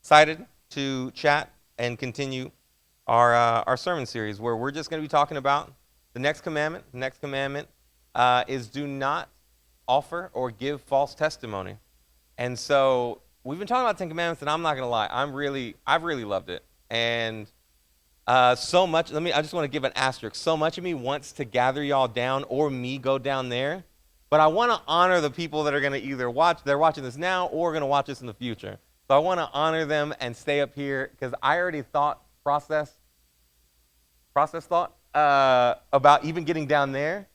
excited to chat and continue our sermon series where we're just going to be talking about the next commandment. The next commandment is do not offer or give false testimony. And so we've been talking about 10 Commandments, and I'm not going to lie, I've really loved it. And so much, I just want to give an asterisk. So much of me wants to gather y'all down or me go down there. But I want to honor the people that are going to either they're watching this now or going to watch this in the future. So I want to honor them and stay up here because I already process thought about even getting down there.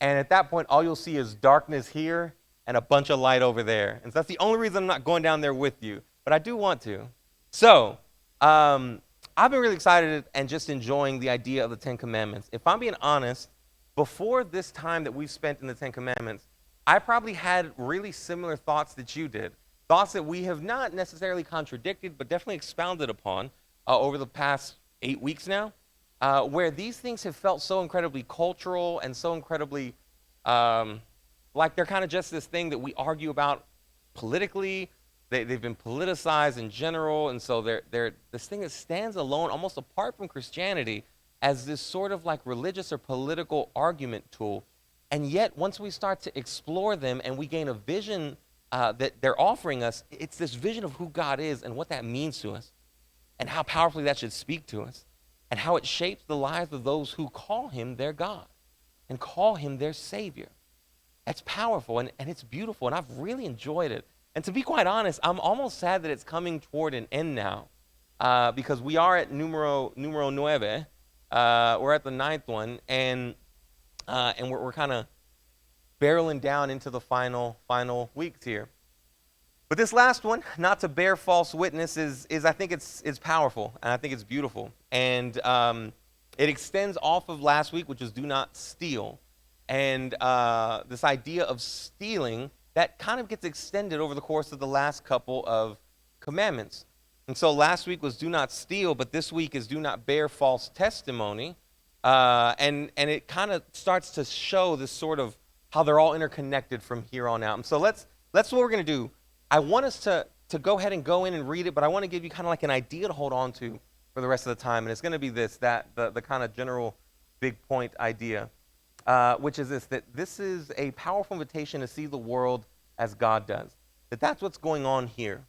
And at that point, all you'll see is darkness here and a bunch of light over there. And so that's the only reason I'm not going down there with you. But I do want to. So I've been really excited and just enjoying the idea of the 10 Commandments. If I'm being honest, before this time that we've spent in the 10 Commandments, I probably had really similar thoughts that you did. Thoughts that we have not necessarily contradicted, but definitely expounded upon over the past 8 weeks now, where these things have felt so incredibly cultural and so incredibly like they're kind of just this thing that we argue about politically. They've been politicized in general, and so they're this thing that stands alone, almost apart from Christianity, as this sort of like religious or political argument tool. And yet, once we start to explore them and we gain a vision that they're offering us, it's this vision of who God is and what that means to us and how powerfully that should speak to us and how it shapes the lives of those who call him their God and call him their Savior. That's powerful and it's beautiful, and I've really enjoyed it. And to be quite honest, I'm almost sad that it's coming toward an end now because we are at numero nueve. We're at the 9th one, and we're kind of barreling down into the final weeks here. But this last one, not to bear false witness, is I think it's powerful, and I think it's beautiful. And it extends off of last week, which is do not steal. And this idea of stealing, that kind of gets extended over the course of the last couple of commandments. And so last week was do not steal, but this week is do not bear false testimony. And it kind of starts to show this sort of how they're all interconnected from here on out. And so that's what we're going to do. I want us to go ahead and go in and read it, but I want to give you kind of like an idea to hold on to for the rest of the time. And it's going to be the kind of general big point idea, which is that this is a powerful invitation to see the world as God does. That's what's going on here.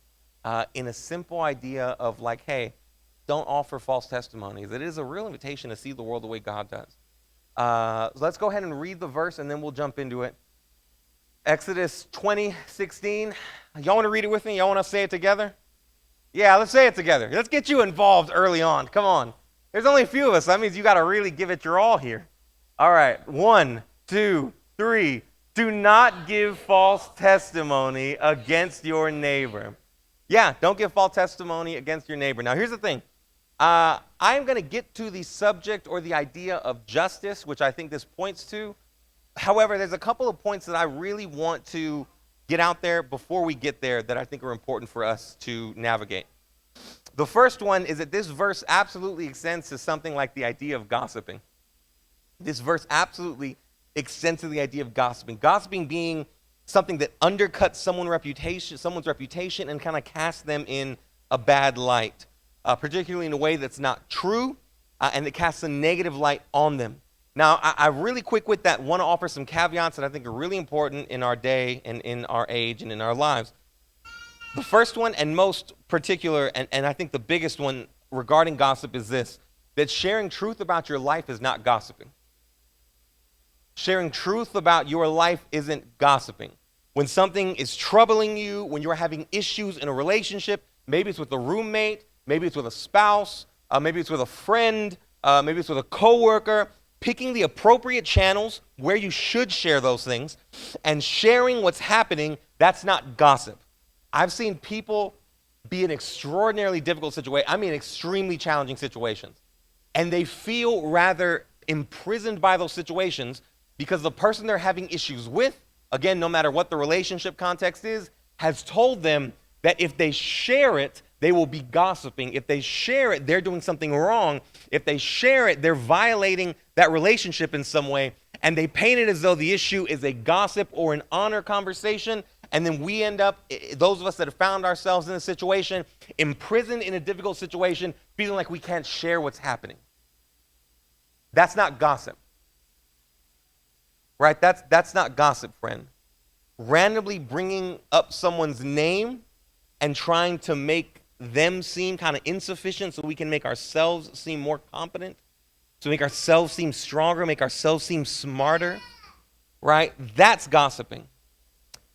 In a simple idea of like, hey, don't offer false testimonies. It is a real invitation to see the world the way God does. So let's go ahead and read the verse, and then we'll jump into it. Exodus 20:16. Y'all want to read it with me? Y'all want to say it together? Yeah, let's say it together. Let's get you involved early on. Come on. There's only a few of us. That means you got to really give it your all here. All right. 1, 2, 3. Do not give false testimony against your neighbor. Yeah, don't give false testimony against your neighbor. Now, here's the thing. I'm going to get to the subject or the idea of justice, which I think this points to. However, there's a couple of points that I really want to get out there before we get there that I think are important for us to navigate. The first one is that this verse absolutely extends to something like the idea of gossiping. This verse absolutely extends to the idea of gossiping. Gossiping being something that undercuts someone's reputation and kind of casts them in a bad light, particularly in a way that's not true, and it casts a negative light on them. Now, I really quick with that want to offer some caveats that I think are really important in our day and in our age and in our lives. The first one and most particular, and I think the biggest one regarding gossip is this, that sharing truth about your life is not gossiping. Sharing truth about your life isn't gossiping. When something is troubling you, when you're having issues in a relationship, maybe it's with a roommate, maybe it's with a spouse, maybe it's with a friend, maybe it's with a coworker, picking the appropriate channels where you should share those things and sharing what's happening, that's not gossip. I've seen people be in extraordinarily difficult situations, extremely challenging situations, and they feel rather imprisoned by those situations because the person they're having issues with, again, no matter what the relationship context is, has told them that if they share it, they will be gossiping. If they share it, they're doing something wrong. If they share it, they're violating that relationship in some way. And they paint it as though the issue is a gossip or an honor conversation. And then we end up, those of us that have found ourselves in a situation, imprisoned in a difficult situation, feeling like we can't share what's happening. That's not gossip. Right? That's not gossip, friend. Randomly bringing up someone's name and trying to make them seem kind of insufficient so we can make ourselves seem more competent, to make ourselves seem stronger, make ourselves seem smarter, right? That's gossiping.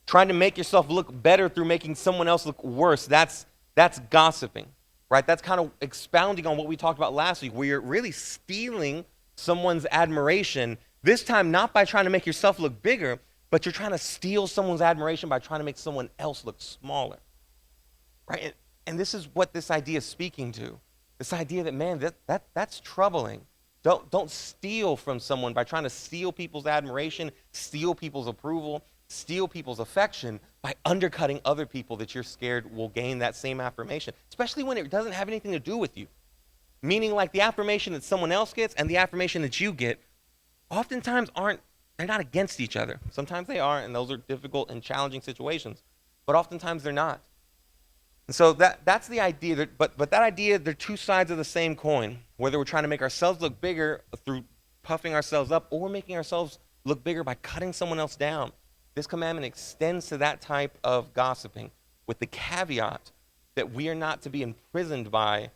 Trying to make yourself look better through making someone else look worse, that's gossiping, right? That's kind of expounding on what we talked about last week, where you're really stealing someone's admiration, this time not by trying to make yourself look bigger, but you're trying to steal someone's admiration by trying to make someone else look smaller, right? And this is what this idea is speaking to. This idea that, man, that's troubling. Don't steal from someone by trying to steal people's admiration, steal people's approval, steal people's affection by undercutting other people that you're scared will gain that same affirmation, especially when it doesn't have anything to do with you. Meaning like the affirmation that someone else gets and the affirmation that you get oftentimes they're not against each other. Sometimes they are, and those are difficult and challenging situations, but oftentimes they're not. And so that's the idea, but that idea, they're two sides of the same coin, whether we're trying to make ourselves look bigger through puffing ourselves up or making ourselves look bigger by cutting someone else down. This commandment extends to that type of gossiping with the caveat that we are not to be imprisoned by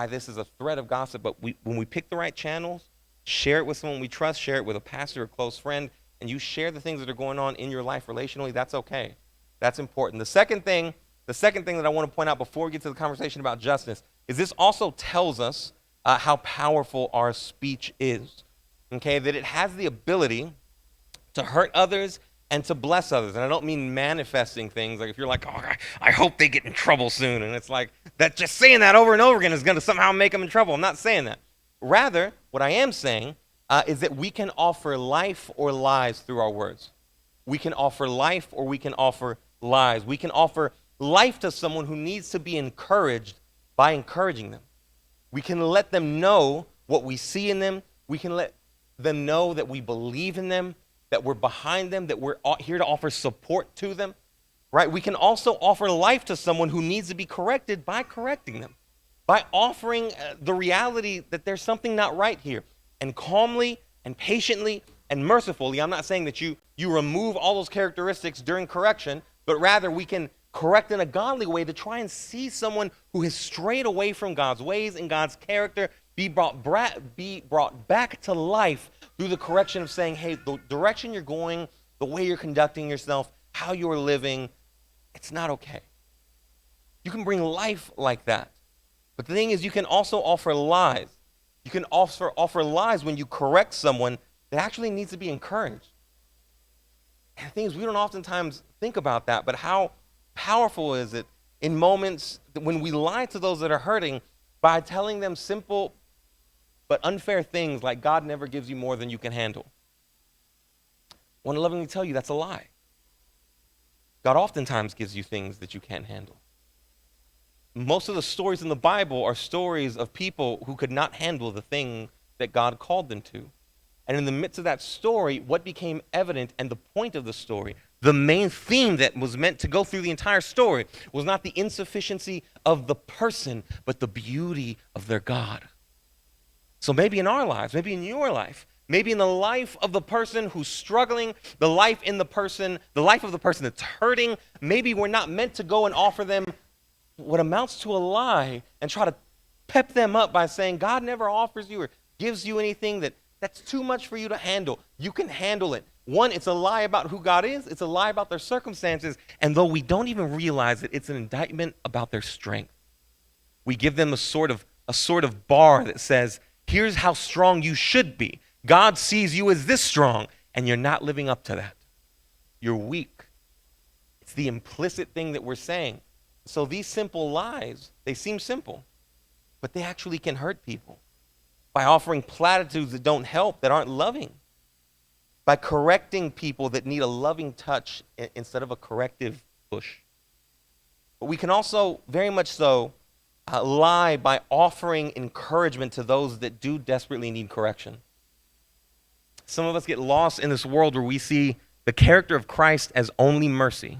this as a threat of gossip, but when we pick the right channels, share it with someone we trust, share it with a pastor or close friend, and you share the things that are going on in your life relationally, that's okay. That's important. The second thing that I want to point out before we get to the conversation about justice is this also tells us how powerful our speech is, okay? That it has the ability to hurt others and to bless others. And I don't mean manifesting things, like if you're like, oh, I hope they get in trouble soon, and it's like, that just saying that over and over again is going to somehow make them in trouble. I'm not saying that. Rather, what I am saying is that we can offer life or lies through our words. We can offer life or we can offer lies. We can offer life to someone who needs to be encouraged by encouraging them. We can let them know what we see in them. We can let them know that we believe in them, that we're behind them, that we're here to offer support to them, right? We can also offer life to someone who needs to be corrected by correcting them, by offering the reality that there's something not right here, and calmly and patiently and mercifully. I'm not saying that you remove all those characteristics during correction, but rather we can correct in a godly way to try and see someone who has strayed away from God's ways and God's character be brought back to life through the correction of saying, hey, the direction you're going, the way you're conducting yourself, how you're living, it's not okay. You can bring life like that. But the thing is, you can also offer lies. You can offer lies when you correct someone that actually needs to be encouraged. And the thing is, we don't oftentimes think about that, but how powerful is it in moments when we lie to those that are hurting by telling them simple but unfair things like God never gives you more than you can handle. I want to lovingly tell you that's a lie. God oftentimes gives you things that you can't handle. Most of the stories in the Bible are stories of people who could not handle the thing that God called them to. And in the midst of that story, what became evident and the point of the story, the main theme that was meant to go through the entire story, was not the insufficiency of the person, but the beauty of their God. So maybe in our lives, maybe in your life, maybe in the life of the person who's struggling, the life of the person that's hurting, maybe we're not meant to go and offer them what amounts to a lie and try to pep them up by saying God never offers you or gives you anything that's too much for you to handle. You can handle it. One, it's a lie about who God is. It's a lie about their circumstances. And though we don't even realize it, it's an indictment about their strength. We give them a sort of bar that says, here's how strong you should be. God sees you as this strong, and you're not living up to that. You're weak. It's the implicit thing that we're saying. So these simple lies, they seem simple, but they actually can hurt people by offering platitudes that don't help, that aren't loving, by correcting people that need a loving touch instead of a corrective push. But we can also very much so lie by offering encouragement to those that do desperately need correction. Some of us get lost in this world where we see the character of Christ as only mercy,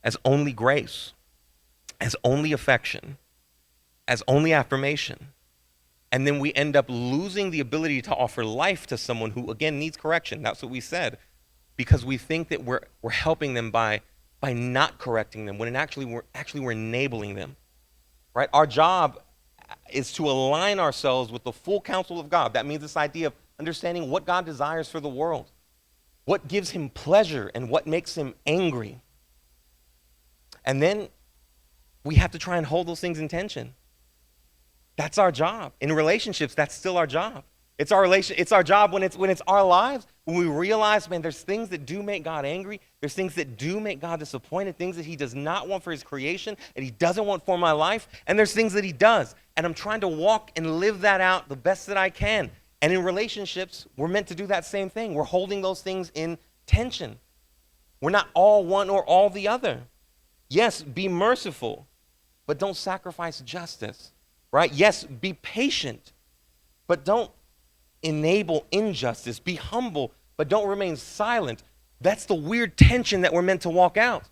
as only grace, as only affection, as only affirmation. And then we end up losing the ability to offer life to someone who, again, needs correction. That's what we said. Because we think that we're helping them by not correcting them, when we're enabling them. Right? Our job is to align ourselves with the full counsel of God. That means this idea of understanding what God desires for the world, what gives him pleasure and what makes him angry. And then we have to try and hold those things in tension. That's our job. In relationships, that's still our job. It's our job when it's our lives, when we realize, man, there's things that do make God angry, there's things that do make God disappointed, things that he does not want for his creation, and he doesn't want for my life, and there's things that he does. And I'm trying to walk and live that out the best that I can. And in relationships, we're meant to do that same thing. We're holding those things in tension. We're not all one or all the other. Yes, be merciful, but don't sacrifice justice, right? Yes, be patient, but don't enable injustice. Be humble, but don't remain silent. That's the weird tension that we're meant to walk out.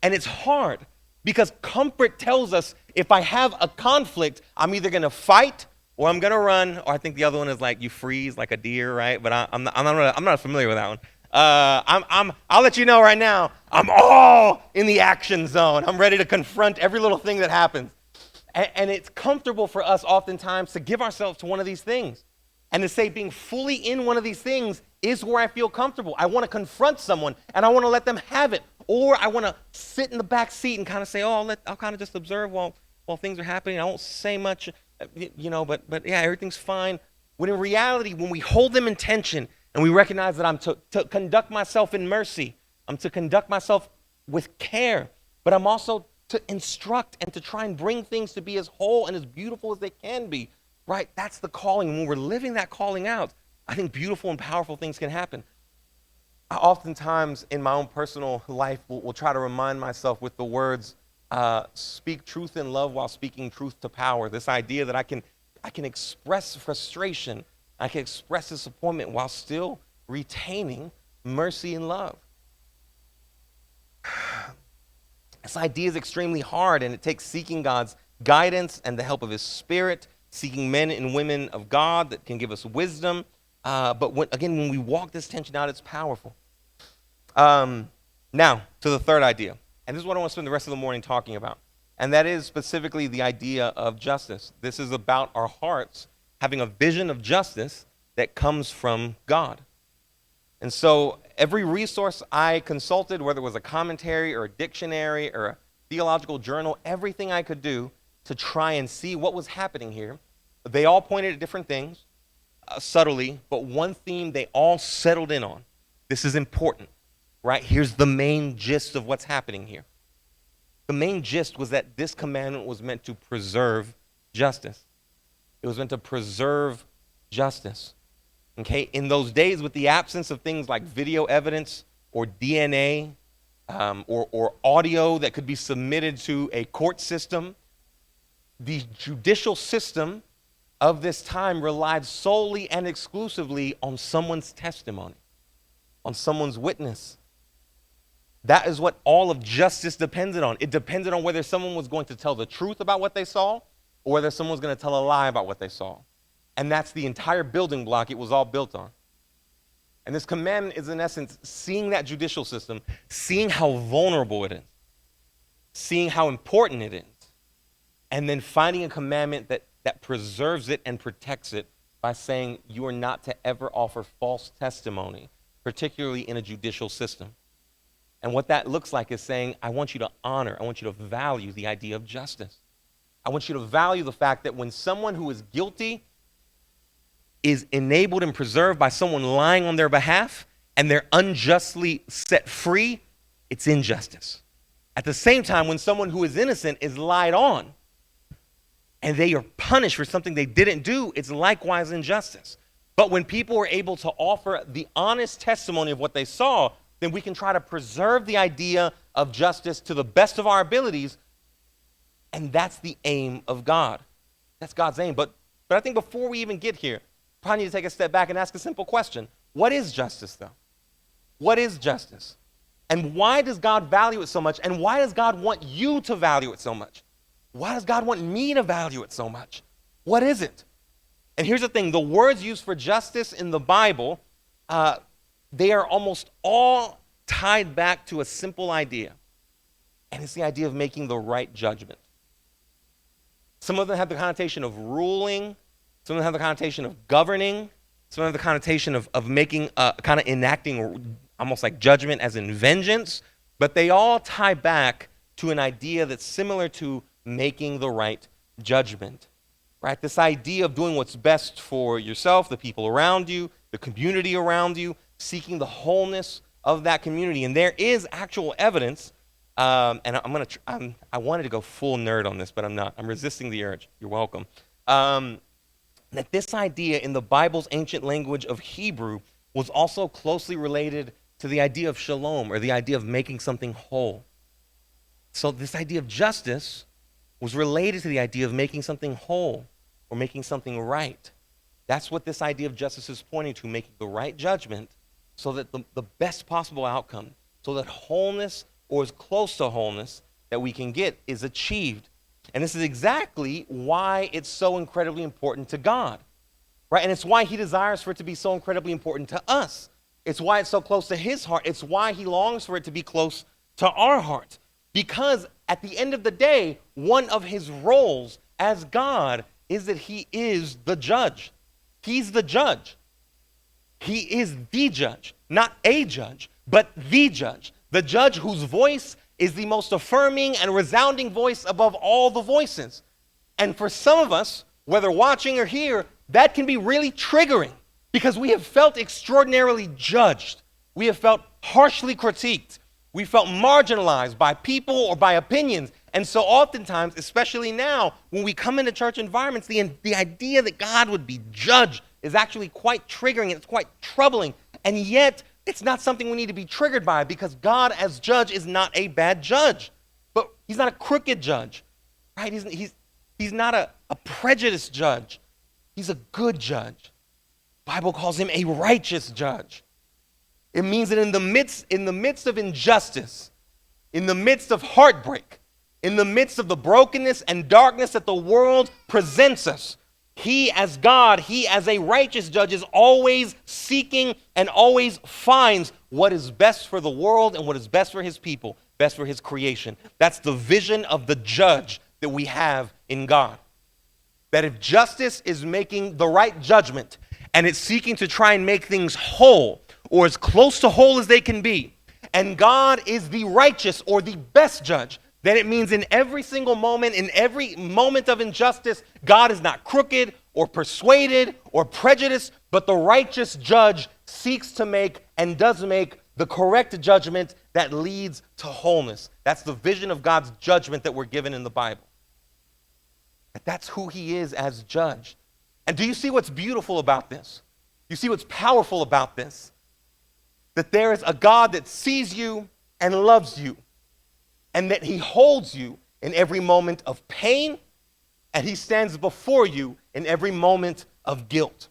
And it's hard because comfort tells us if I have a conflict, I'm either going to fight or I'm going to run, or I think the other one is like you freeze like a deer, right? But I'm not familiar with that one. I'll let you know right now, I'm all in the action zone. I'm ready to confront every little thing that happens. And it's comfortable for us oftentimes to give ourselves to one of these things. And to say being fully in one of these things is where I feel comfortable. I want to confront someone and I want to let them have it. Or I want to sit in the back seat and kind of say, oh, I'll kind of just observe while things are happening. I won't say much, but yeah, everything's fine. When in reality, when we hold them in tension and we recognize that I'm to conduct myself in mercy, I'm to conduct myself with care, but I'm also to instruct and to try and bring things to be as whole and as beautiful as they can be. Right? That's the calling. When we're living that calling out, I think beautiful and powerful things can happen. I oftentimes in my own personal life will try to remind myself with the words, speak truth in love while speaking truth to power. This idea that I can express frustration, I can express disappointment while still retaining mercy and love. This idea is extremely hard, and it takes seeking God's guidance and the help of his Spirit, seeking men and women of God that can give us wisdom. But when we walk this tension out, it's powerful. Now, to the third idea. And this is what I want to spend the rest of the morning talking about. And that is specifically the idea of justice. This is about our hearts having a vision of justice that comes from God. And so every resource I consulted, whether it was a commentary or a dictionary or a theological journal, everything I could do to try and see what was happening here. They all pointed at different things, subtly, but one theme they all settled in on. This is important, right? Here's the main gist of what's happening here. The main gist was that this commandment was meant to preserve justice. It was meant to preserve justice. Okay? In those days, with the absence of things like video evidence or DNA or audio that could be submitted to a court system, the judicial system of this time relied solely and exclusively on someone's testimony, on someone's witness. That is what all of justice depended on. It depended on whether someone was going to tell the truth about what they saw or whether someone was going to tell a lie about what they saw. And that's the entire building block it was all built on. And this commandment is, in essence, seeing that judicial system, seeing how vulnerable it is, seeing how important it is, and then finding a commandment that preserves it and protects it by saying you are not to ever offer false testimony, particularly in a judicial system. And what that looks like is saying, I want you to honor, I want you to value the idea of justice. I want you to value the fact that when someone who is guilty is enabled and preserved by someone lying on their behalf and they're unjustly set free, it's injustice. At the same time, when someone who is innocent is lied on and they are punished for something they didn't do, it's likewise injustice. But when people are able to offer the honest testimony of what they saw, then we can try to preserve the idea of justice to the best of our abilities, and that's the aim of God. That's God's aim. But I think before we even get here, probably need to take a step back and ask a simple question. What is justice, though? What is justice? And why does God value it so much? And why does God want you to value it so much? Why does God want me to value it so much? What is it? And here's the thing, the words used for justice in the Bible, they are almost all tied back to a simple idea. And it's the idea of making the right judgment. Some of them have the connotation of ruling. Some of them have the connotation of governing. Some have the connotation of making, kind of enacting almost like judgment as in vengeance. But they all tie back to an idea that's similar to making the right judgment. Right? This idea of doing what's best for yourself, the people around you, the community around you, seeking the wholeness of that community. And there is actual evidence, and I wanted to go full nerd on this, but I'm not. I'm resisting the urge. You're welcome. That this idea in the Bible's ancient language of Hebrew was also closely related to the idea of shalom, or the idea of making something whole. So this idea of justice was related to the idea of making something whole, or making something right. That's what this idea of justice is pointing to, making the right judgment so that the best possible outcome, so that wholeness, or as close to wholeness that we can get, is achieved. And this is exactly why it's so incredibly important to God, right? And it's why he desires for it to be so incredibly important to us. It's why it's so close to his heart. It's why he longs for it to be close to our heart. Because at the end of the day, one of his roles as God is that he is the judge. He's the judge. He is the judge, not a judge, but the judge. The judge whose voice is the most affirming and resounding voice above all the voices. And for some of us, whether watching or here, that can be really triggering because we have felt extraordinarily judged. We have felt harshly critiqued. We felt marginalized by people or by opinions. And so oftentimes, especially now, when we come into church environments, the idea that God would be judged is actually quite triggering and it's quite troubling. And yet, it's not something we need to be triggered by because God as judge is not a bad judge. But he's not a crooked judge, right? He's not a prejudiced judge. He's a good judge. The Bible calls him a righteous judge. It means that in the midst of injustice, in the midst of heartbreak, in the midst of the brokenness and darkness that the world presents us, he as God, he as a righteous judge is always seeking and always finds what is best for the world and what is best for his people, best for his creation. That's the vision of the judge that we have in God. That if justice is making the right judgment and it's seeking to try and make things whole or as close to whole as they can be, and God is the righteous or the best judge, then it means in every single moment, in every moment of injustice, God is not crooked or persuaded or prejudiced, but the righteous judge seeks to make and does make the correct judgment that leads to wholeness. That's the vision of God's judgment that we're given in the Bible. That's who he is as judge. And do you see what's beautiful about this? You see what's powerful about this? That there is a God that sees you and loves you, and that he holds you in every moment of pain, and he stands before you in every moment of guilt.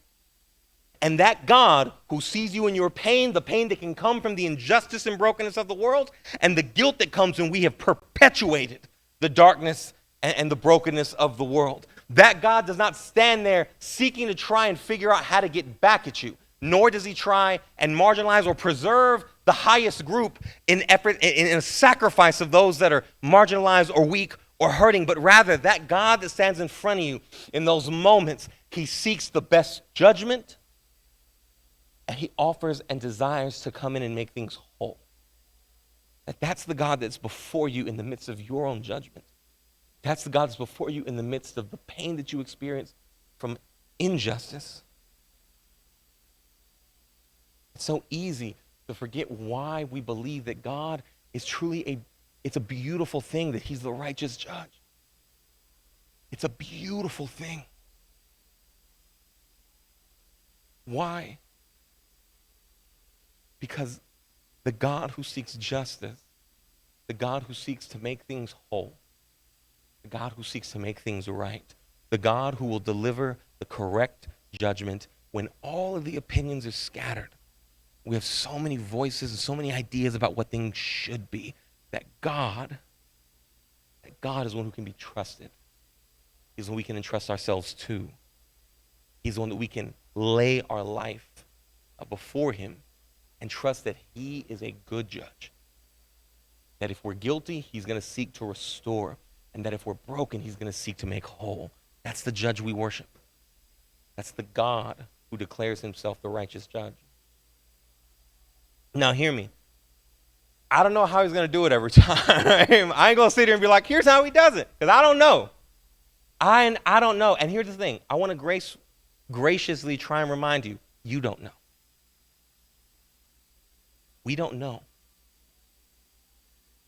And that God who sees you in your pain, the pain that can come from the injustice and brokenness of the world, and the guilt that comes when we have perpetuated the darkness and the brokenness of the world. That God does not stand there seeking to try and figure out how to get back at you, nor does he try and marginalize or preserve the highest group in a sacrifice of those that are marginalized or weak or hurting, but rather that God that stands in front of you in those moments, he seeks the best judgment, and he offers and desires to come in and make things whole. That's the God that's before you in the midst of your own judgment. That's the God that's before you in the midst of the pain that you experience from injustice. It's so easy to forget why we believe that God is truly it's a beautiful thing that he's the righteous judge. It's a beautiful thing. Why? Because the God who seeks justice, the God who seeks to make things whole, the God who seeks to make things right, the God who will deliver the correct judgment when all of the opinions are scattered, We have so many voices and so many ideas about what things should be that God is one who can be trusted. He's one we can entrust ourselves to. He's one that we can lay our life before him and trust that he is a good judge. That if we're guilty, he's going to seek to restore. And that if we're broken, he's going to seek to make whole. That's the judge we worship. That's the God who declares himself the righteous judge. Now, hear me. I don't know how he's going to do it every time. I ain't going to sit here and be like, here's how he does it, because I don't know. I don't know. And here's the thing. I want to graciously try and remind you, you don't know. We don't know.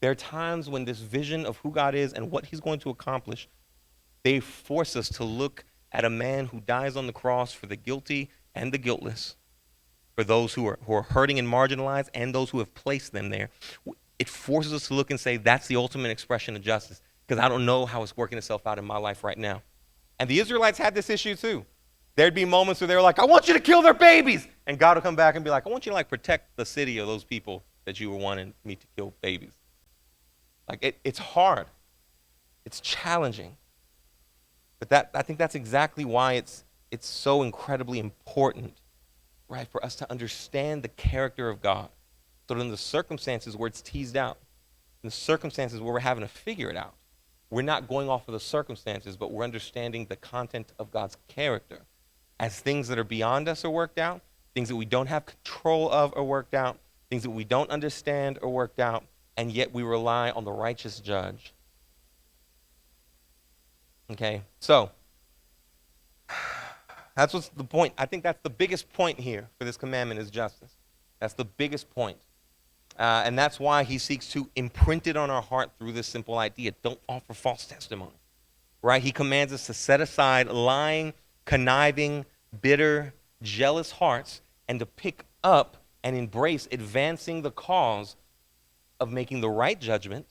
There are times when this vision of who God is and what he's going to accomplish, they force us to look at a man who dies on the cross for the guilty and the guiltless, for those who are hurting and marginalized and those who have placed them there. It forces us to look and say, that's the ultimate expression of justice, because I don't know how it's working itself out in my life right now. And the Israelites had this issue too. There'd be moments where they were like, I want you to kill their babies. And God would come back and be like, I want you to protect the city of those people that you were wanting me to kill babies. It's hard. It's challenging. But I think that's exactly why it's so incredibly important, right, for us to understand the character of God. So that in the circumstances where it's teased out, in the circumstances where we're having to figure it out, we're not going off of the circumstances, but we're understanding the content of God's character. As things that are beyond us are worked out, things that we don't have control of are worked out, things that we don't understand are worked out, and yet we rely on the righteous judge. Okay, so that's what's the point. I think that's the biggest point here for this commandment is justice. That's the biggest point. And that's why he seeks to imprint it on our heart through this simple idea. Don't offer false testimony, right? He commands us to set aside lying, conniving, bitter, jealous hearts and to pick up and embrace advancing the cause of making the right judgment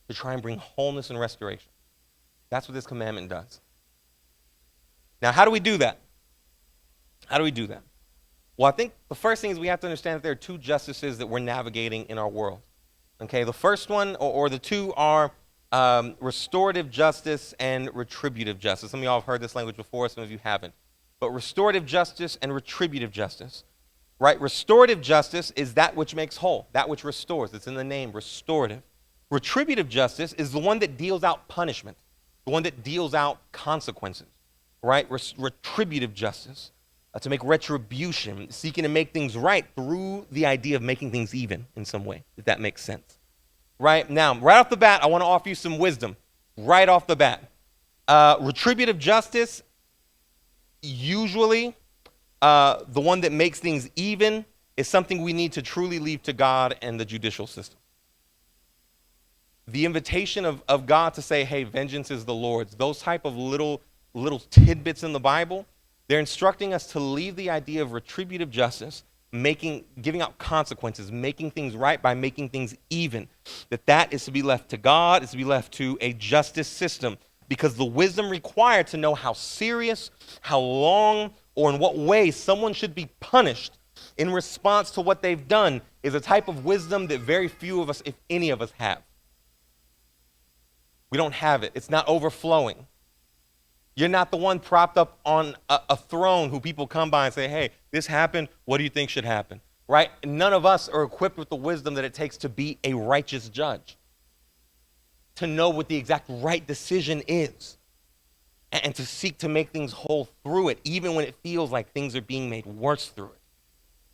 to try and bring wholeness and restoration. That's what this commandment does. Now, how do we do that? How do we do that? Well, I think the first thing is we have to understand that there are two justices that we're navigating in our world. Okay, the first one, or the two are restorative justice and retributive justice. Some of y'all have heard this language before, some of you haven't. But restorative justice and retributive justice, right? Restorative justice is that which makes whole, that which restores. It's in the name, restorative. Retributive justice is the one that deals out punishment, the one that deals out consequences, right? Retributive justice, to make retribution, seeking to make things right through the idea of making things even in some way, if that makes sense. Right? Now, right off the bat, I want to offer you some wisdom. Right off the bat. Retributive justice, usually the one that makes things even, is something we need to truly leave to God and the judicial system. The invitation of God to say, hey, vengeance is the Lord's, those type of little tidbits in the Bible, they're instructing us to leave the idea of retributive justice, giving out consequences, making things right by making things even. That is to be left to God, is to be left to a justice system, because the wisdom required to know how serious, how long, or in what way someone should be punished in response to what they've done is a type of wisdom that very few of us, if any of us, have. We don't have it. It's not overflowing. You're not the one propped up on a throne who people come by and say, hey, this happened. What do you think should happen? Right? None of us are equipped with the wisdom that it takes to be a righteous judge, to know what the exact right decision is, and to seek to make things whole through it, even when it feels like things are being made worse through it.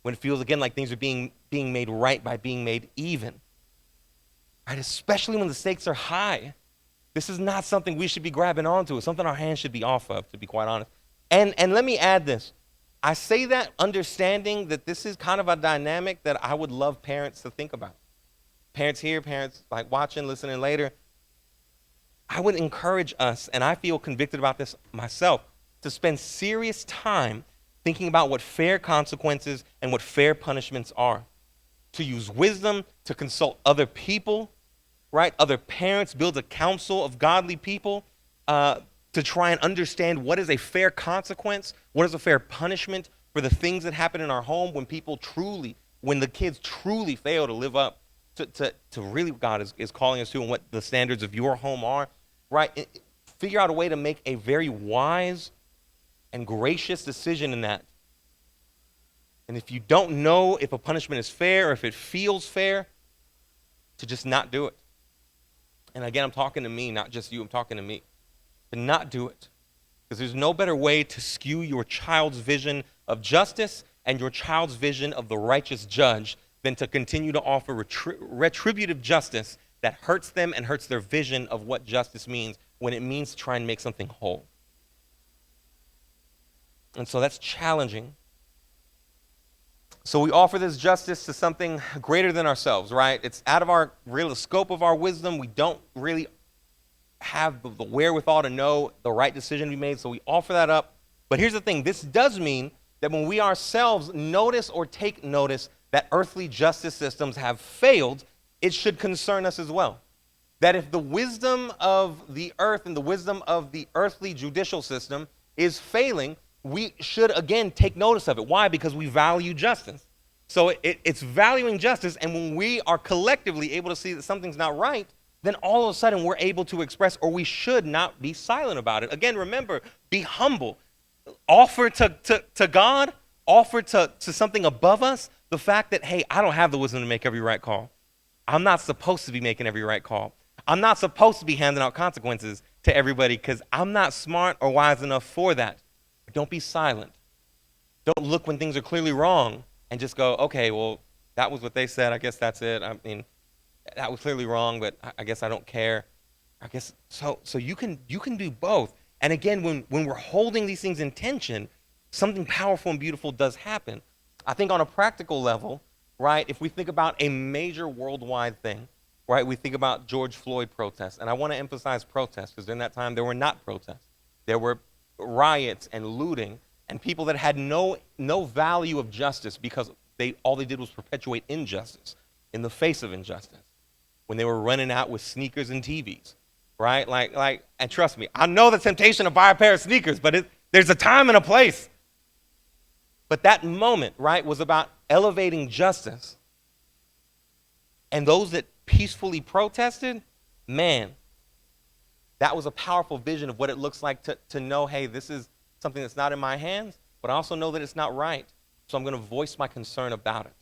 When it feels, again, like things are being made right by being made even. Right? Especially when the stakes are high. This is not something we should be grabbing onto. It's something our hands should be off of, to be quite honest. And let me add this. I say that understanding that this is kind of a dynamic that I would love parents to think about. Parents here, parents watching, listening later. I would encourage us, and I feel convicted about this myself, to spend serious time thinking about what fair consequences and what fair punishments are. To use wisdom, to consult other people, right? Other parents, build a council of godly people to try and understand what is a fair consequence, what is a fair punishment, for the things that happen in our home when the kids truly fail to live up to really what God is calling us to and what the standards of your home are, right? Figure out a way to make a very wise and gracious decision in that. And if you don't know if a punishment is fair or if it feels fair, to just not do it. And again, I'm talking to me, not just you, I'm talking to me. To not do it. Because there's no better way to skew your child's vision of justice and your child's vision of the righteous judge than to continue to offer retributive justice that hurts them and hurts their vision of what justice means when it means to try and make something whole. And so that's challenging. So we offer this justice to something greater than ourselves, right? It's out of our real scope of our wisdom. We don't really have the wherewithal to know the right decision to be made, so we offer that up. But here's the thing. This does mean that when we ourselves notice or take notice that earthly justice systems have failed, it should concern us as well. That if the wisdom of the earth and the wisdom of the earthly judicial system is failing, we should, again, take notice of it. Why? Because we value justice. So it's valuing justice, and when we are collectively able to see that something's not right, then all of a sudden we're able to express, or we should not be silent about it. Again, remember, be humble. Offer to God, offer to something above us, the fact that, hey, I don't have the wisdom to make every right call. I'm not supposed to be making every right call. I'm not supposed to be handing out consequences to everybody because I'm not smart or wise enough for that. But don't be silent. Don't look when things are clearly wrong and just go, okay, well, that was what they said. I guess that's it. I mean, that was clearly wrong, but I guess I don't care. I guess so you can do both. And again, when we're holding these things in tension, something powerful and beautiful does happen. I think on a practical level, right, if we think about a major worldwide thing, right, we think about George Floyd protests. And I want to emphasize protests because during that time there were not protests. There were riots and looting and people that had no value of justice because all they did was perpetuate injustice in the face of injustice. When they were running out with sneakers and TVs, right? Like, and trust me, I know the temptation to buy a pair of sneakers, but there's a time and a place. But that moment, right, was about elevating justice. And those that peacefully protested, man, that was a powerful vision of what it looks like to know, hey, this is something that's not in my hands, but I also know that it's not right. So I'm going to voice my concern about it.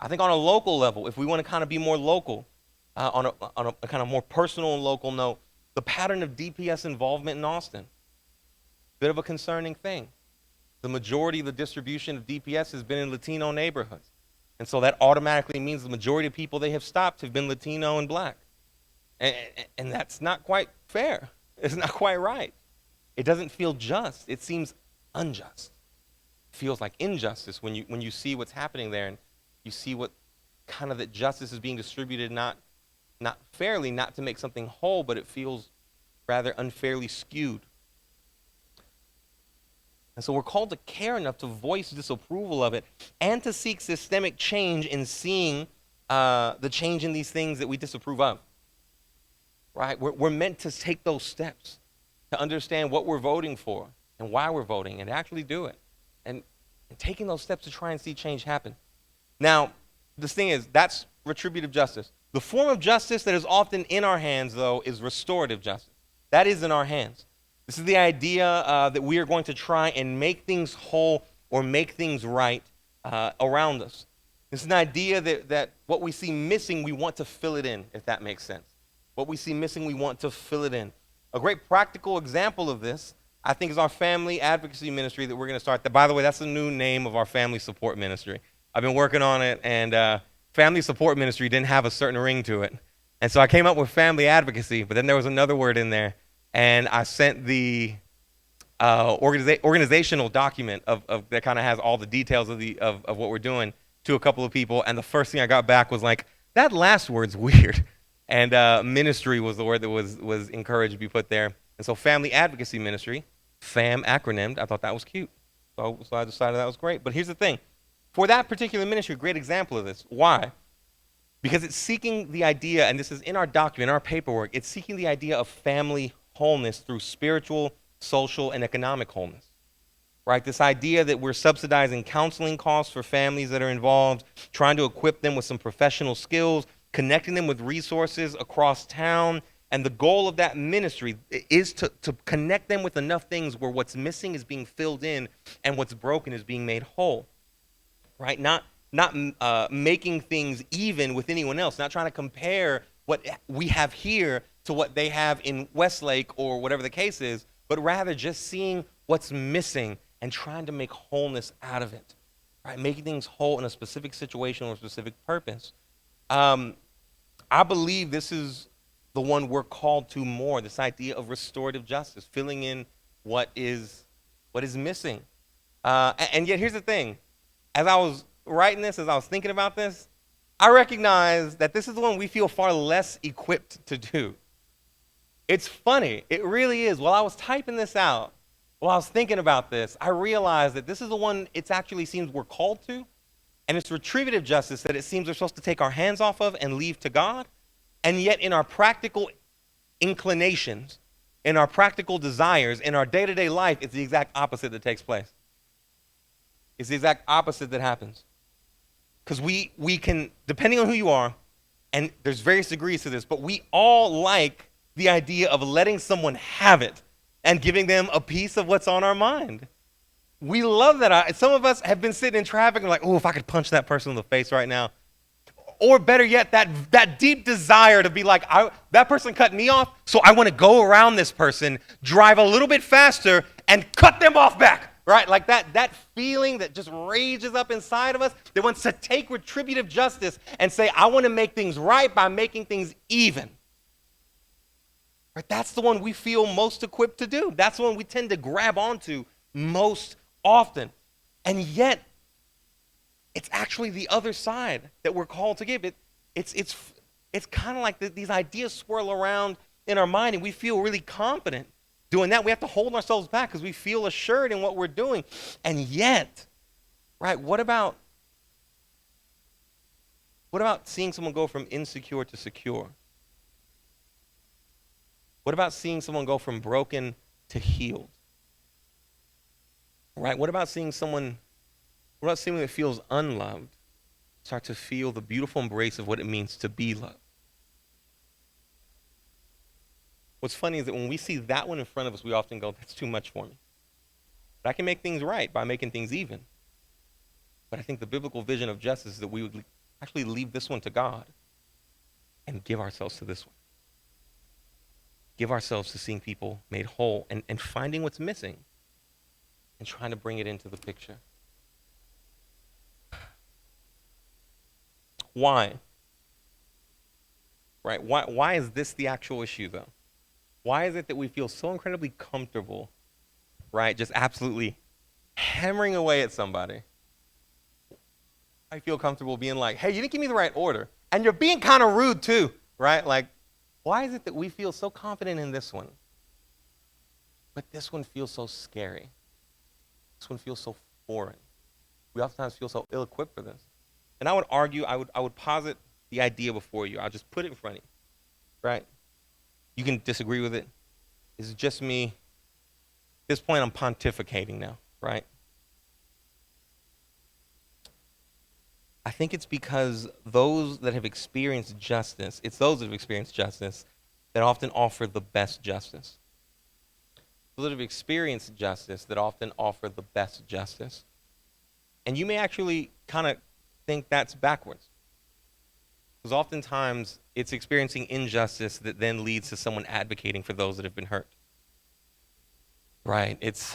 I think on a local level, if we want to kind of be more local, on a kind of more personal and local note, the pattern of DPS involvement in Austin, bit of a concerning thing. The majority of the distribution of DPS has been in Latino neighborhoods. And so that automatically means the majority of people they have stopped have been Latino and black. And that's not quite fair. It's not quite right. It doesn't feel just. It seems unjust. It feels like injustice when you see what's happening there and you see what kind of that justice is being distributed not fairly, not to make something whole, but it feels rather unfairly skewed. And so we're called to care enough to voice disapproval of it and to seek systemic change in seeing the change in these things that we disapprove of. Right? We're meant to take those steps to understand what we're voting for and why we're voting and actually do it. And taking those steps to try and see change happen. Now, this thing is, that's retributive justice. The form of justice that is often in our hands, though, is restorative justice. That is in our hands. This is the idea that we are going to try and make things whole or make things right around us. This is an idea that what we see missing, we want to fill it in, if that makes sense. What we see missing, we want to fill it in. A great practical example of this, I think, is our family advocacy ministry that we're going to start. By the way, that's the new name of our family support ministry. I've been working on it, and family support ministry didn't have a certain ring to it. And so I came up with family advocacy, but then there was another word in there. And I sent the organizational document of that kind of has all the details of what we're doing to a couple of people. And the first thing I got back was like, that last word's weird. And ministry was the word that was encouraged to be put there. And so family advocacy ministry, FAM acronymed, I thought that was cute. So I decided that was great. But here's the thing. For that particular ministry, a great example of this. Why? Because it's seeking the idea, and this is in our document, in our paperwork, it's seeking the idea of family wholeness through spiritual, social, and economic wholeness. right? This idea that we're subsidizing counseling costs for families that are involved, trying to equip them with some professional skills, connecting them with resources across town. And the goal of that ministry is to connect them with enough things where what's missing is being filled in and what's broken is being made whole, right? Not making things even with anyone else, not trying to compare what we have here to what they have in Westlake or whatever the case is, but rather just seeing what's missing and trying to make wholeness out of it, right? Making things whole in a specific situation or a specific purpose. I believe this is the one we're called to more, this idea of restorative justice, filling in what is missing. And yet here's the thing. As I was writing this, as I was thinking about this, I recognize that this is the one we feel far less equipped to do. It's funny. It really is. While I was typing this out, while I was thinking about this, I realized that this is the one it actually seems we're called to. And it's retributive justice that it seems we're supposed to take our hands off of and leave to God. And yet in our practical inclinations, in our practical desires, in our day-to-day life, it's the exact opposite that takes place. It's the exact opposite that happens. Because we can, depending on who you are, and there's various degrees to this, but we all like the idea of letting someone have it and giving them a piece of what's on our mind. We love that. Some of us have been sitting in traffic and like, oh, if I could punch that person in the face right now. Or better yet, that deep desire to be like, that person cut me off, so I want to go around this person, drive a little bit faster, and cut them off back, right? Like that feeling that just rages up inside of us that wants to take retributive justice and say, I want to make things right by making things even. Right? That's the one we feel most equipped to do. That's the one we tend to grab onto most often. And yet, it's actually the other side that we're called to give. It's kind of like these ideas swirl around in our mind, and we feel really confident doing that. We have to hold ourselves back because we feel assured in what we're doing. And yet, right, what about seeing someone go from insecure to secure? What about seeing someone go from broken to healed? Right? What about seeing someone that feels unloved start to feel the beautiful embrace of what it means to be loved? What's funny is that when we see that one in front of us, we often go, that's too much for me. But I can make things right by making things even. But I think the biblical vision of justice is that we would actually leave this one to God and give ourselves to this one. Give ourselves to seeing people made whole and finding what's missing and trying to bring it into the picture. Why? Right? Why is this the actual issue, though? Why is it that we feel so incredibly comfortable, right, just absolutely hammering away at somebody? I feel comfortable being like, hey, you didn't give me the right order. And you're being kind of rude, too, right? Like, why is it that we feel so confident in this one, but this one feels so scary? This one feels so foreign. We oftentimes feel so ill-equipped for this. And I would argue, I would posit the idea before you. I'll just put it in front of you, right? You can disagree with it. It's just me. At this point, I'm pontificating now, right? I think it's because those that have experienced justice, that often offer the best justice. Those that have experienced justice that often offer the best justice. And you may actually kind of think that's backwards. Because oftentimes it's experiencing injustice that then leads to someone advocating for those that have been hurt. Right? It's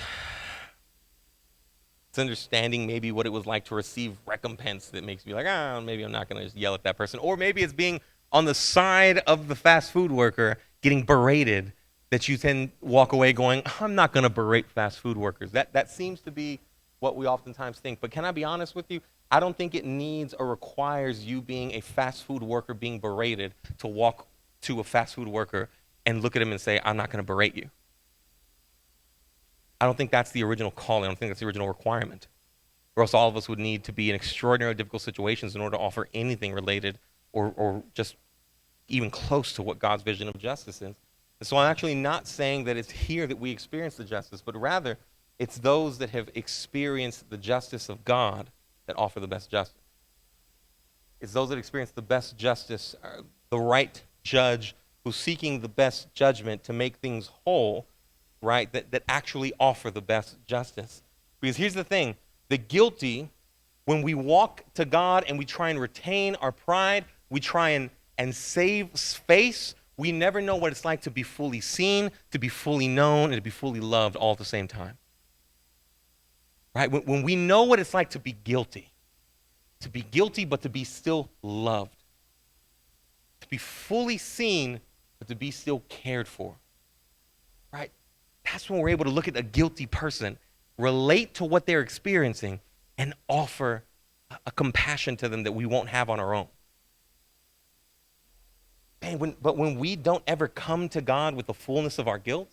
understanding maybe what it was like to receive recompense that makes me like, maybe I'm not going to just yell at that person. Or maybe it's being on the side of the fast food worker getting berated that you then walk away going, I'm not going to berate fast food workers. That seems to be what we oftentimes think. But can I be honest with you? I don't think it needs or requires you being a fast food worker being berated to walk to a fast food worker and look at him and say, I'm not going to berate you. I don't think that's the original calling. I don't think that's the original requirement. Or else all of us would need to be in extraordinarily difficult situations in order to offer anything related or just even close to what God's vision of justice is. And so I'm actually not saying that it's here that we experience the justice, but rather It's those that have experienced the justice of God that offer the best justice. It's those that experience the best justice, the right judge who's seeking the best judgment to make things whole, right, that actually offer the best justice. Because here's the thing, the guilty, when we walk to God and we try and retain our pride, we try and save face, we never know what it's like to be fully seen, to be fully known, and to be fully loved all at the same time. Right? When we know what it's like to be guilty but to be still loved, to be fully seen but to be still cared for, right? That's when we're able to look at a guilty person, relate to what they're experiencing, and offer a compassion to them that we won't have on our own. But when we don't ever come to God with the fullness of our guilt,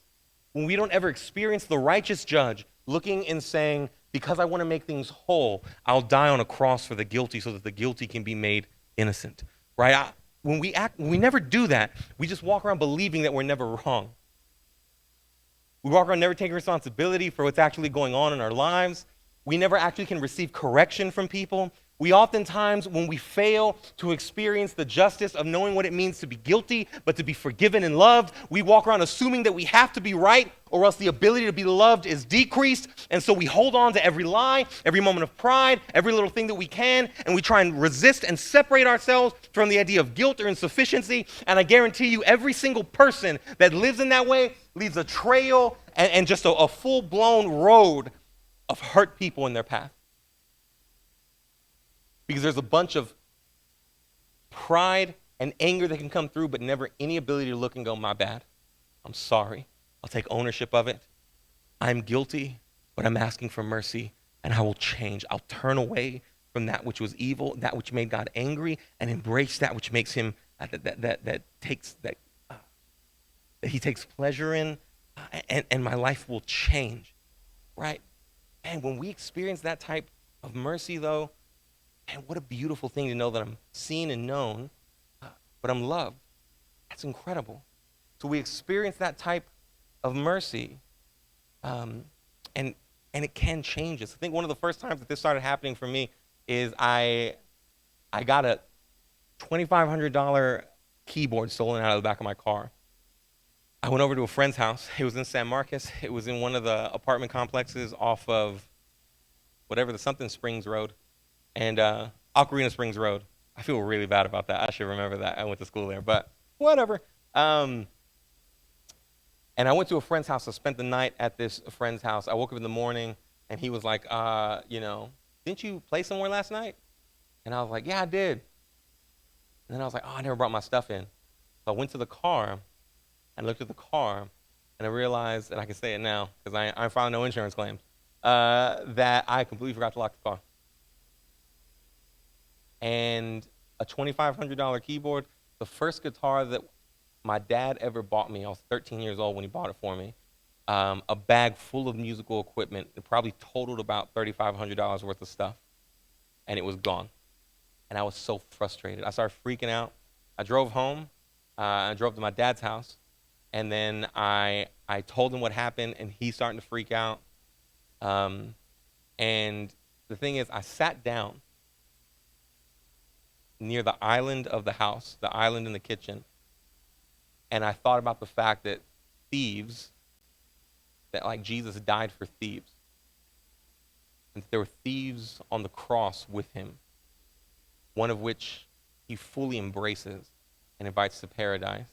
when we don't ever experience the righteous judge looking and saying, because I want to make things whole, I'll die on a cross for the guilty so that the guilty can be made innocent, right? When we never do that, we just walk around believing that we're never wrong. We walk around never taking responsibility for what's actually going on in our lives. We never actually can receive correction from people. We oftentimes, when we fail to experience the justice of knowing what it means to be guilty, but to be forgiven and loved, we walk around assuming that we have to be right, or else the ability to be loved is decreased. And so we hold on to every lie, every moment of pride, every little thing that we can, and we try and resist and separate ourselves from the idea of guilt or insufficiency. And I guarantee you, every single person that lives in that way leaves a trail and just a full-blown road of hurt people in their path. Because there's a bunch of pride and anger that can come through, but never any ability to look and go, my bad. I'm sorry. I'll take ownership of it. I'm guilty, but I'm asking for mercy, and I will change. I'll turn away from that which was evil, that which made God angry, and embrace that which makes him that he takes pleasure in, and my life will change, right? And when we experience that type of mercy, though, man, what a beautiful thing to know that I'm seen and known, but I'm loved. That's incredible. So we experience that type of mercy, and it can change us. I think one of the first times that this started happening for me is I got a $2,500 keyboard stolen out of the back of my car. I went over to a friend's house. It was in San Marcos. It was in one of the apartment complexes off of the Something Springs Road and Ocarina Springs Road. I feel really bad about that. I should remember that. I went to school there, but whatever. And I went to a friend's house. I spent the night at this friend's house. I woke up in the morning, and he was like, didn't you play somewhere last night? And I was like, yeah, I did. And then I was like, I never brought my stuff in. So I went to the car and looked at the car, and I realized, and I can say it now because I filed no insurance claims, that I completely forgot to lock the car. And a $2,500 keyboard, the first guitar that my dad ever bought me, I was 13 years old when he bought it for me, a bag full of musical equipment. It probably totaled about $3,500 worth of stuff, and it was gone. And I was so frustrated. I started freaking out. I drove home. I drove to my dad's house, and then I told him what happened, and he's starting to freak out. And the thing is, I sat down near the island of the house, the island in the kitchen, and I thought about the fact that like Jesus died for thieves, and there were thieves on the cross with him, one of which he fully embraces and invites to paradise.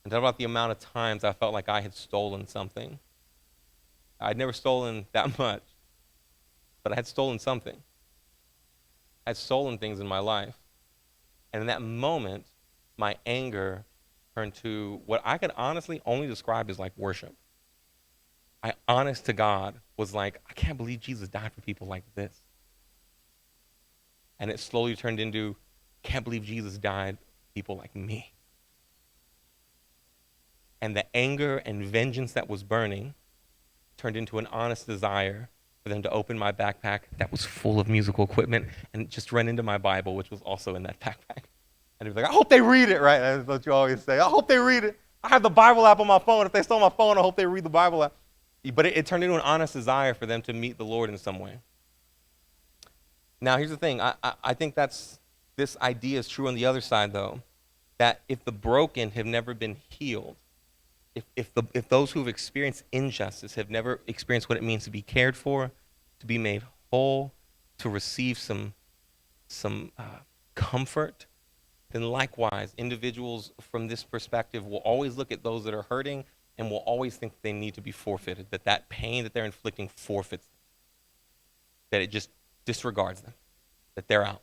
And thought about the amount of times I felt like I had stolen something. I'd never stolen that much, but I had stolen something. I had stolen things in my life. And in that moment, my anger turned to what I could honestly only describe as like worship. I, honest to God, was like, I can't believe Jesus died for people like this. And it slowly turned into, can't believe Jesus died for people like me. And the anger and vengeance that was burning turned into an honest desire for them to open my backpack that was full of musical equipment and just run into my Bible, which was also in that backpack. And they'd be like, I hope they read it, right? That's what you always say. I hope they read it. I have the Bible app on my phone. If they stole my phone, I hope they read the Bible app. But it turned into an honest desire for them to meet the Lord in some way. Now, here's the thing. I think this idea is true on the other side, though, that if the broken have never been healed, if those who've experienced injustice have never experienced what it means to be cared for, to be made whole, to receive some comfort, then likewise, individuals from this perspective will always look at those that are hurting and will always think they need to be forfeited, that pain that they're inflicting forfeits them, that it just disregards them, that they're out.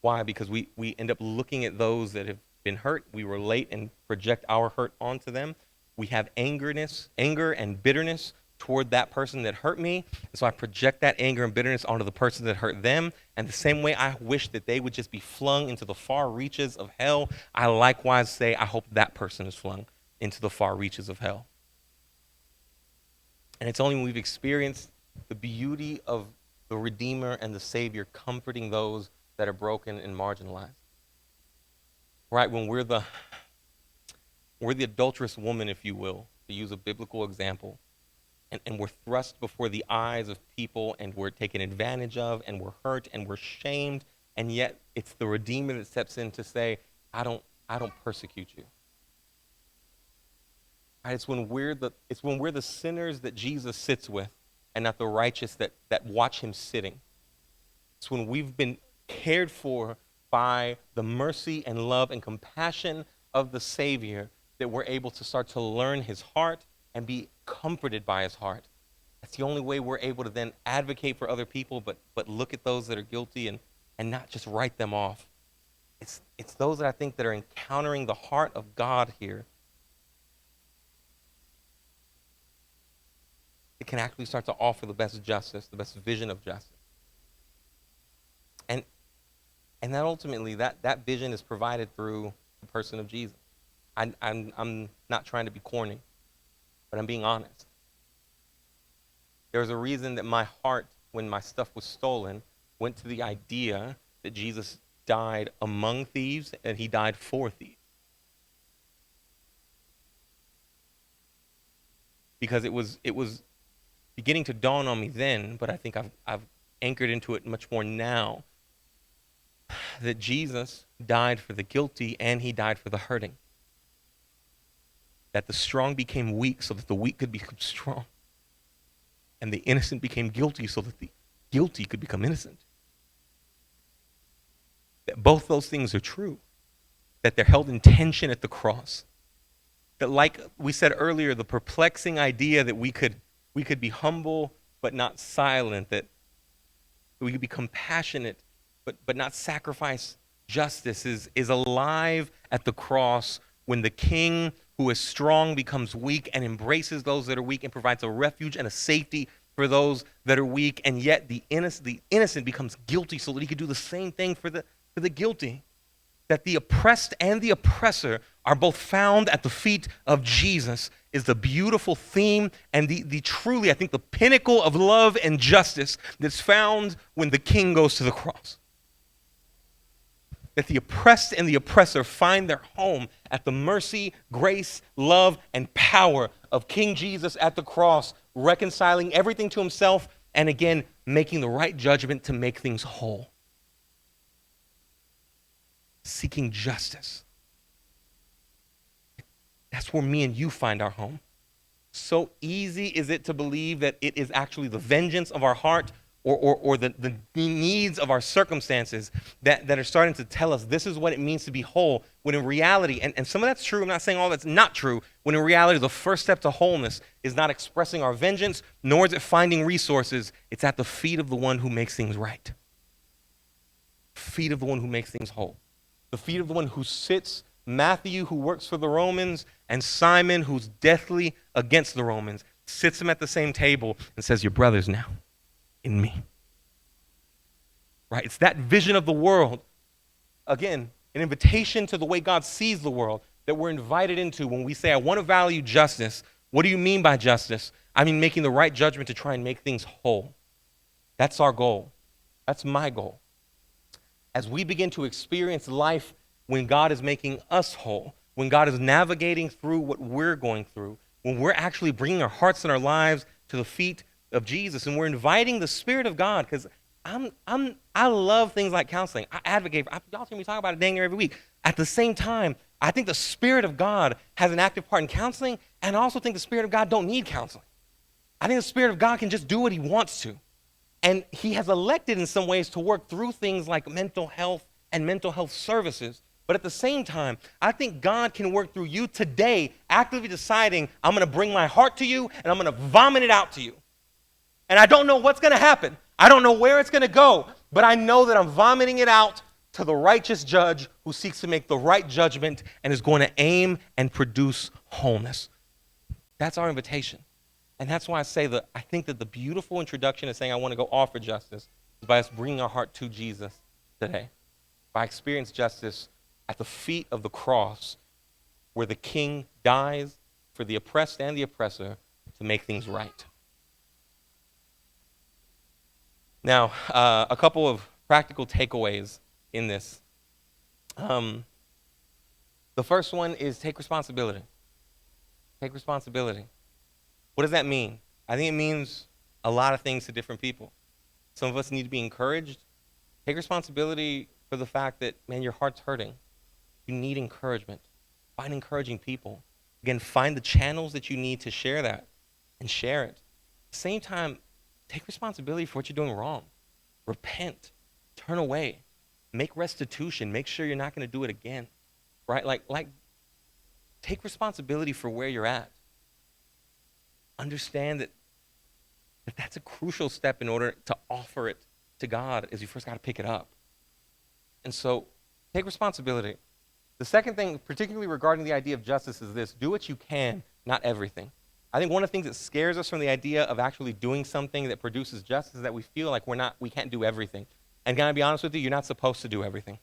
Why? Because we end up looking at those that have been hurt, we relate and project our hurt onto them. We have anger and bitterness toward that person that hurt me, and so I project that anger and bitterness onto the person that hurt them, and the same way I wish that they would just be flung into the far reaches of hell, I likewise say I hope that person is flung into the far reaches of hell. And it's only when we've experienced the beauty of the Redeemer and the Savior comforting those that are broken and marginalized. Right, when we're the adulterous woman, if you will, to use a biblical example, and we're thrust before the eyes of people, and we're taken advantage of, and we're hurt, and we're shamed, and yet it's the Redeemer that steps in to say, I don't persecute you. Right, it's when we're the sinners that Jesus sits with, and not the righteous that watch him sitting. It's when we've been cared for by the mercy and love and compassion of the Savior that we're able to start to learn his heart and be comforted by his heart. That's the only way we're able to then advocate for other people, but look at those that are guilty and not just write them off. It's those that I think that are encountering the heart of God here. It can actually start to offer the best justice, the best vision of justice. And that ultimately, that vision is provided through the person of Jesus. I'm not trying to be corny, but I'm being honest. There's a reason that my heart, when my stuff was stolen, went to the idea that Jesus died among thieves and he died for thieves. Because it was beginning to dawn on me then, but I think I've anchored into it much more now, that Jesus died for the guilty and he died for the hurting. That the strong became weak so that the weak could become strong. And the innocent became guilty so that the guilty could become innocent. That both those things are true. That they're held in tension at the cross. That, like we said earlier, the perplexing idea that we could be humble but not silent, that we could be compassionate but not sacrifice justice is alive at the cross when the King who is strong becomes weak and embraces those that are weak and provides a refuge and a safety for those that are weak, and yet the innocent becomes guilty so that he could do the same thing for the guilty. That the oppressed and the oppressor are both found at the feet of Jesus is the beautiful theme and the truly, I think, the pinnacle of love and justice that's found when the King goes to the cross. That the oppressed and the oppressor find their home at the mercy, grace, love, and power of King Jesus at the cross, reconciling everything to himself and again, making the right judgment to make things whole. Seeking justice. That's where me and you find our home. So easy is it to believe that it is actually the vengeance of our heart or the needs of our circumstances that are starting to tell us this is what it means to be whole, when in reality, and some of that's true, I'm not saying all that's not true, when in reality the first step to wholeness is not expressing our vengeance, nor is it finding resources. It's at the feet of the one who makes things right. Feet of the one who makes things whole. The feet of the one who sits, Matthew, who works for the Romans, and Simon, who's deathly against the Romans, sits them at the same table and says, "You're brothers now in me." Right? It's that vision of the world. Again, an invitation to the way God sees the world that we're invited into when we say, I want to value justice. What do you mean by justice? I mean making the right judgment to try and make things whole. That's our goal. That's my goal. As we begin to experience life when God is making us whole, when God is navigating through what we're going through, when we're actually bringing our hearts and our lives to the feet of Jesus, and we're inviting the Spirit of God, because I love things like counseling. I advocate for, y'all hear me talk about it dang near every week. At the same time, I think the Spirit of God has an active part in counseling, and I also think the Spirit of God don't need counseling. I think the Spirit of God can just do what he wants to. And he has elected in some ways to work through things like mental health and mental health services. But at the same time, I think God can work through you today, actively deciding, I'm going to bring my heart to you and I'm going to vomit it out to you. And I don't know what's going to happen. I don't know where it's going to go, but I know that I'm vomiting it out to the righteous judge who seeks to make the right judgment and is going to aim and produce wholeness. That's our invitation. And that's why I say that I think that the beautiful introduction is saying I want to go offer justice is by us bringing our heart to Jesus today. By experience justice at the feet of the cross where the king dies for the oppressed and the oppressor to make things right. Now, a couple of practical takeaways in this. The first one is take responsibility. Take responsibility. What does that mean? I think it means a lot of things to different people. Some of us need to be encouraged. Take responsibility for the fact that, man, your heart's hurting. You need encouragement. Find encouraging people. Again, find the channels that you need to share that and share it. At the same time, take responsibility for what you're doing wrong. Repent. Turn away. Make restitution. Make sure you're not going to do it again. Right? Like, take responsibility for where you're at. Understand that that's a crucial step in order to offer it to God, is you first got to pick it up. And so take responsibility. The second thing, particularly regarding the idea of justice, is this: do what you can, not everything. I think one of the things that scares us from the idea of actually doing something that produces justice is that we feel like we can't do everything. And can I be honest with you? You're not supposed to do everything.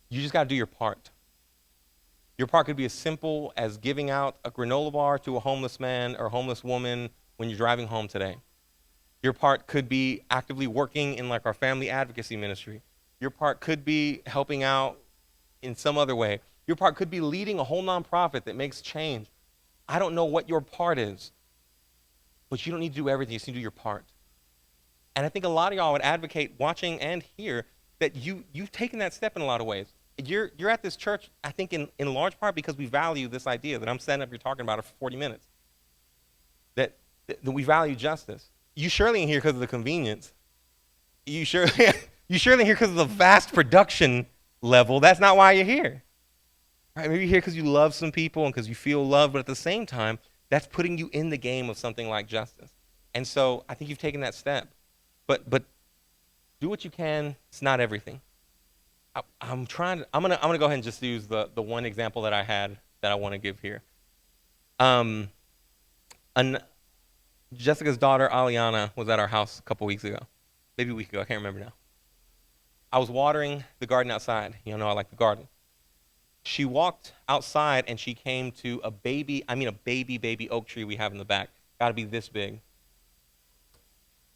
You just got to do your part. Your part could be as simple as giving out a granola bar to a homeless man or homeless woman when you're driving home today. Your part could be actively working in like our family advocacy ministry. Your part could be helping out in some other way. Your part could be leading a whole nonprofit that makes change. I don't know what your part is, but you don't need to do everything. You just need to do your part. And I think a lot of y'all would advocate, watching and here, that you've taken that step in a lot of ways. You're at this church, I think, in large part because we value this idea that I'm standing up here talking about it for 40 minutes. That we value justice. You surely ain't here because of the convenience. You surely here because of the vast production level. That's not why you're here. Right? Maybe you're here because you love some people and because you feel love, but at the same time, that's putting you in the game of something like justice. And so I think you've taken that step. But do what you can. It's not everything. I'm gonna go ahead and just use the one example that I had that I want to give here. Jessica's daughter Aliana was at our house a couple weeks ago, maybe a week ago. I can't remember now. I was watering the garden outside. You know I like the garden. She walked outside and she came to a baby oak tree we have in the back. Got to be this big.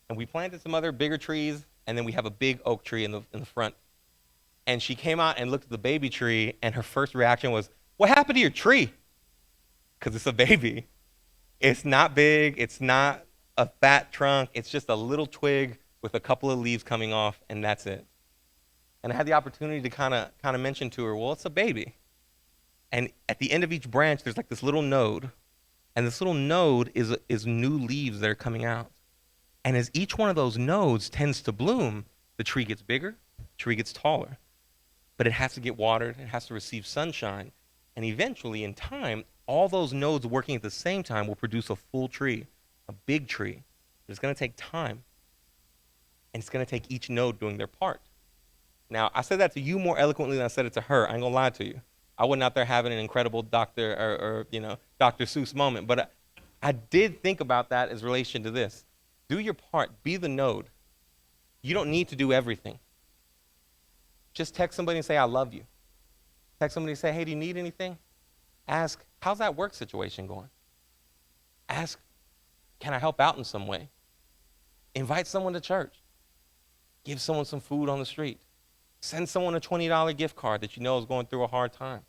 And we planted some other bigger trees, and then we have a big oak tree in the front. And she came out and looked at the baby tree, and her first reaction was, "What happened to your tree?" Because it's a baby. It's not big. It's not a fat trunk. It's just a little twig with a couple of leaves coming off, and that's it. And I had the opportunity to kind of mention to her, well, it's a baby. And at the end of each branch, there's like this little node. And this little node is new leaves that are coming out. And as each one of those nodes tends to bloom, the tree gets bigger, the tree gets taller. But it has to get watered, it has to receive sunshine, and eventually, in time, all those nodes working at the same time will produce a full tree, a big tree. But it's going to take time, and it's going to take each node doing their part. Now, I said that to you more eloquently than I said it to her. I ain't going to lie to you. I wasn't out there having an incredible Dr. Dr. Seuss moment, but I did think about that as relation to this. Do your part. Be the node. You don't need to do everything. Just text somebody and say, "I love you." Text somebody and say, "Hey, do you need anything?" Ask, "How's that work situation going?" Ask, "Can I help out in some way?" Invite someone to church. Give someone some food on the street. Send someone a $20 gift card that you know is going through a hard time.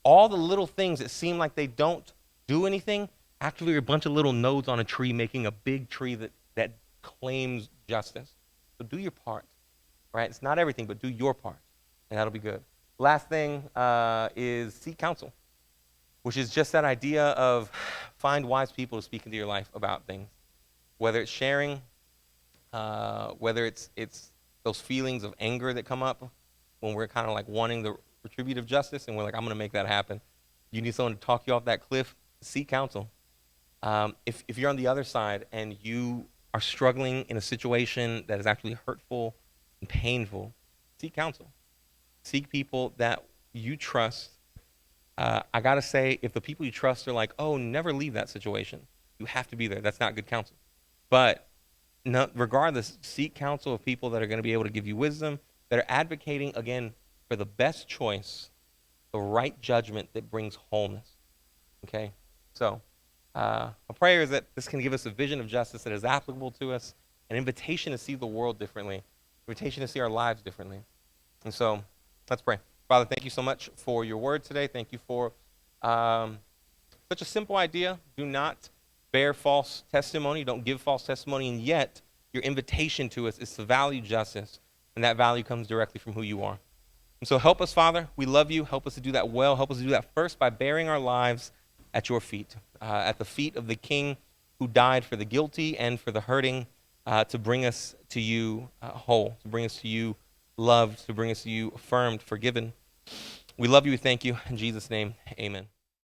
All the little things that seem like they don't do anything, Actually, a bunch of little nodes on a tree making a big tree that claims justice. So do your part, right? It's not everything, but do your part, and that'll be good. Last thing is seek counsel, which is just that idea of find wise people to speak into your life about things, whether it's sharing, whether it's those feelings of anger that come up when we're kind of like wanting the retributive justice, and we're like, I'm going to make that happen. You need someone to talk you off that cliff. Seek counsel. If you're on the other side and you are struggling in a situation that is actually hurtful and painful, seek counsel. Seek people that you trust. I gotta say, if the people you trust are like, oh, never leave that situation, you have to be there. That's not good counsel. But no, regardless, seek counsel of people that are going to be able to give you wisdom, that are advocating, again, for the best choice, the right judgment that brings wholeness. Okay? So, a prayer is that this can give us a vision of justice that is applicable to us, an invitation to see the world differently, an invitation to see our lives differently. And so, let's pray. Father, thank you so much for your word today. Thank you for such a simple idea. Do not bear false testimony. Don't give false testimony. And yet, your invitation to us is to value justice. And that value comes directly from who you are. And so help us, Father. We love you. Help us to do that well. Help us to do that first by bearing our lives at your feet, at the feet of the King who died for the guilty and for the hurting, to bring us to you whole, to bring us to you loved, to bring us to you affirmed, forgiven. We love you. We thank you. In Jesus' name, amen.